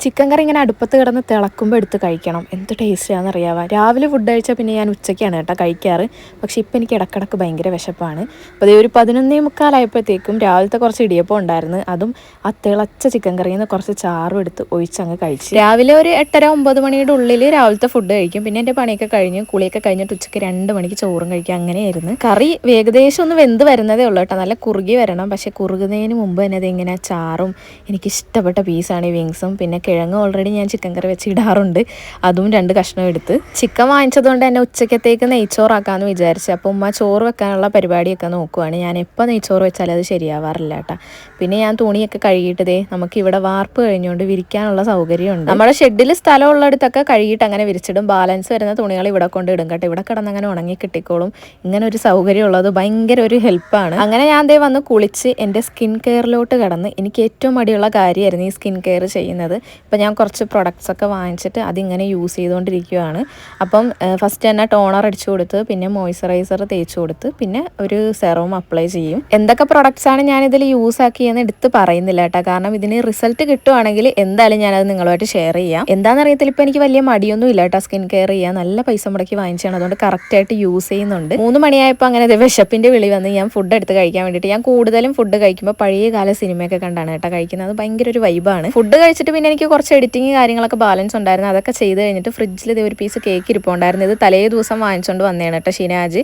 Chicken കറി ഇങ്ങനെ അടുപ്പത്ത് കിടന്ന് തിളക്കുമ്പോൾ എടുത്ത് കഴിക്കണം. എന്ത് ടേസ്റ്റാണെന്ന് അറിയാമോ. രാവിലെ ഫുഡ് കഴിച്ചാൽ പിന്നെ ഞാൻ ഉച്ചയ്ക്കാണ് കേട്ടോ കഴിക്കാറ്. പക്ഷേ ഇപ്പം എനിക്ക് ഇടക്കിടക്ക് ഭയങ്കര വിശപ്പാണ്. അപ്പോൾ ഒരു 11:45 രാവിലത്തെ കുറച്ച് ഇടിയപ്പം ഉണ്ടായിരുന്നു. അതും ആ തിളച്ച ചിക്കൻ കറിയിൽ നിന്ന് കുറച്ച് ചാറും എടുത്ത് ഒഴിച്ചങ്ങ് കഴിച്ച്. രാവിലെ ഒരു 8:30-9 മണിയുടെ ഉള്ളിൽ രാവിലത്തെ ഫുഡ് കഴിക്കും. പിന്നെ എൻ്റെ പണിയൊക്കെ കഴിഞ്ഞ് കുളിയൊക്കെ കഴിഞ്ഞിട്ട് ഉച്ചയ്ക്ക് 2 മണിക്ക് ചോറും കഴിക്കും. അങ്ങനെയായിരുന്നു. കറി ഏകദേശം ഒന്ന് വെന്ത് വരുന്നതേ ഉള്ളൂ കേട്ടോ. നല്ല കുറുകി വരണം. പക്ഷേ കുറുകുന്നതിന് മുമ്പ് തന്നെ അതിങ്ങനെ ചാറും എനിക്കിഷ്ടപ്പെട്ട പീസാണ് ഈ വിങ്സും. പിന്നെ കിഴങ്ങ് ഓൾറെഡി ഞാൻ ചിക്കൻ കറി വെച്ച് ഇടാറുണ്ട്. അതും 2 കഷ്ണം എടുത്ത് ചിക്കൻ വാങ്ങിച്ചതുകൊണ്ട് തന്നെ ഉച്ചക്കത്തേക്ക് നെയ്ച്ചോറാക്കാമെന്ന് വിചാരിച്ചു. അപ്പോൾ ഉമ്മ ചോറ് വെക്കാനുള്ള പരിപാടിയൊക്കെ നോക്കുവാണ്. ഞാൻ എപ്പോൾ നെയ്ച്ചോറ് വെച്ചാൽ അത് ശരിയാവാറില്ല കേട്ടോ. പിന്നെ ഞാൻ തുണിയൊക്കെ കഴുകിയിട്ടതേ നമുക്ക് ഇവിടെ വാർപ്പ് കഴിഞ്ഞുകൊണ്ട് വിരിക്കാനുള്ള സൗകര്യമുണ്ട്. നമ്മുടെ ഷെഡിൽ സ്ഥലമുള്ളിടത്തൊക്കെ കഴുകിയിട്ട് അങ്ങനെ വിരിച്ചിടും. ബാലൻസ് വരുന്ന തുണികൾ ഇവിടെ കൊണ്ട് ഇടും കേട്ടോ. ഇവിടെ കിടന്നങ്ങനെ ഉണങ്ങി കിട്ടിക്കോളും. ഇങ്ങനെ ഒരു സൗകര്യം ഉള്ളത് ഭയങ്കര ഒരു ഹെൽപ്പാണ്. അങ്ങനെ ഞാൻ ദേ വന്ന് കുളിച്ച് എൻ്റെ സ്കിൻ കെയറിലോട്ട് കിടന്ന് എനിക്ക് ഏറ്റവും മടിയുള്ള കാര്യമായിരുന്നു ഈ സ്കിൻ കെയർ ചെയ്യുന്നത്. ഇപ്പം ഞാൻ കുറച്ച് പ്രൊഡക്ട്സ് ഒക്കെ വാങ്ങിച്ചിട്ട് അതിങ്ങനെ യൂസ് ചെയ്തുകൊണ്ടിരിക്കുകയാണ്. അപ്പം ഫസ്റ്റ് തന്നെ ടോണർ അടിച്ചു കൊടുത്ത് പിന്നെ മോയ്സ്ചറൈസർ തേച്ച് കൊടുത്ത് പിന്നെ ഒരു സെറം അപ്ലൈ ചെയ്യും. എന്തൊക്കെ പ്രൊഡക്ട്സാണ് ഞാനിതിൽ യൂസ് ആക്കിയെന്ന് എടുത്ത് പറയുന്നില്ല കേട്ടോ. കാരണം ഇതിന് റിസൾട്ട് കിട്ടുവാണെങ്കിൽ എന്തായാലും ഞാനത് നിങ്ങളുമായിട്ട് ഷെയർ ചെയ്യാം. എന്താണെന്ന് അറിയത്തില്ല, ഇപ്പം എനിക്ക് വലിയ മടിയൊന്നും ഇല്ല കേട്ടോ സ്കിൻ കെയർ ചെയ്യാൻ. നല്ല പൈസ മുടക്കി വാങ്ങിച്ചാണ്, അതുകൊണ്ട് കറക്റ്റായിട്ട് യൂസ് ചെയ്യുന്നുണ്ട്. 3 മണിയായപ്പോൾ അങ്ങനെ വിശപ്പിൻ്റെ വിളി വന്ന് ഞാൻ ഫുഡ് എടുത്ത് കഴിക്കാൻ വേണ്ടിയിട്ട്. ഞാൻ കൂടുതലും ഫുഡ് കഴിക്കുമ്പോൾ പഴയ കാല സിനിമയൊക്കെ കണ്ടാണ് കേട്ടോ കഴിക്കുന്നത്. ഭയങ്കര ഒരു വൈബാണ്. ഫുഡ് കഴിച്ചിട്ട് പിന്നെ എനിക്ക് കുറച്ച് എഡിറ്റിങ് കാര്യങ്ങളൊക്കെ ബാലൻസ് ഉണ്ടായിരുന്നു. അതൊക്കെ ചെയ്ത് കഴിഞ്ഞിട്ട് ഫ്രിഡ്ജിൽ ഒരു പീസ് കേക്ക് ഇരിപ്പുണ്ടായിരുന്നു. ഇത് തലേ ദിവസം വാങ്ങിച്ചുകൊണ്ട് വന്നതാണ് കേട്ടോ ഷിനാജ്.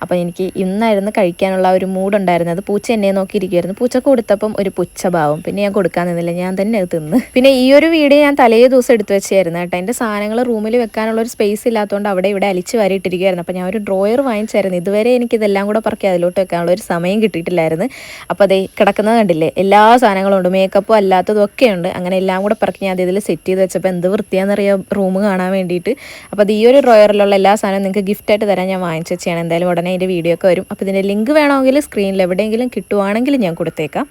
അപ്പോൾ എനിക്ക് ഇന്നായിരുന്നു കഴിക്കാനുള്ള ഒരു മൂഡുണ്ടായിരുന്നത്. പൂച്ച എന്നെ നോക്കിയിരിക്കുമായിരുന്നു. പൂച്ചക്ക് കൊടുത്തപ്പം ഒരു പുച്ഛഭാവം. പിന്നെ ഞാൻ കൊടുക്കാൻ നിന്നില്ല, ഞാൻ തന്നെ അത് തിന്ന്. പിന്നെ ഈ ഒരു വീഡിയോ ഞാൻ തലേ ദിവസം എടുത്ത് വെച്ചായിരുന്നു കേട്ടോ. എൻ്റെ സാധനങ്ങൾ റൂമിൽ വെക്കാനുള്ള ഒരു സ്പേസ് ഇല്ലാത്തതുകൊണ്ട് അവിടെ ഇവിടെ അലിച്ച് വാരിയിട്ടിരിക്കുകയായിരുന്നു. അപ്പോൾ ഞാൻ ഒരു ഡ്രോയർ വാങ്ങിച്ചായിരുന്നു. ഇതുവരെ എനിക്കിതെല്ലാം കൂടെ പറക്കി അതിലോട്ട് വെക്കാനുള്ള ഒരു സമയം കിട്ടിയിട്ടില്ലായിരുന്നു. അപ്പോൾ അതേ കിടക്കുന്നത് കണ്ടില്ലേ, എല്ലാ സാധനങ്ങളും ഉണ്ട്, മേക്കപ്പും അല്ലാത്തതും ഒക്കെ ഉണ്ട്. അങ്ങനെ എല്ലാം കൂടെ പറക്കി ഞാൻ ഇതിൽ സെറ്റ് ചെയ്ത് വെച്ചപ്പോൾ എന്ത് വൃത്തിയാണെന്നറിയാം റൂം കാണാൻ വേണ്ടിയിട്ട്. അപ്പോൾ അത് ഈ ഒരു ഡ്രോയറിലുള്ള എല്ലാ സാധനവും നിങ്ങൾക്ക് ഗിഫ്റ്റായിട്ട് തരാൻ ഞാൻ വാങ്ങിച്ചു വെച്ചാണ്. എന്തായാലും ഉടനെ അതിൻ്റെ വീഡിയോ ഒക്കെ വരും. അപ്പോൾ ഇതിൻ്റെ ലിങ്ക് വേണമെങ്കിൽ സ്ക്രീനിൽ എവിടെയെങ്കിലും കിട്ടുവാണെങ്കിൽ ഞാൻ കൊടുത്തേക്കാം.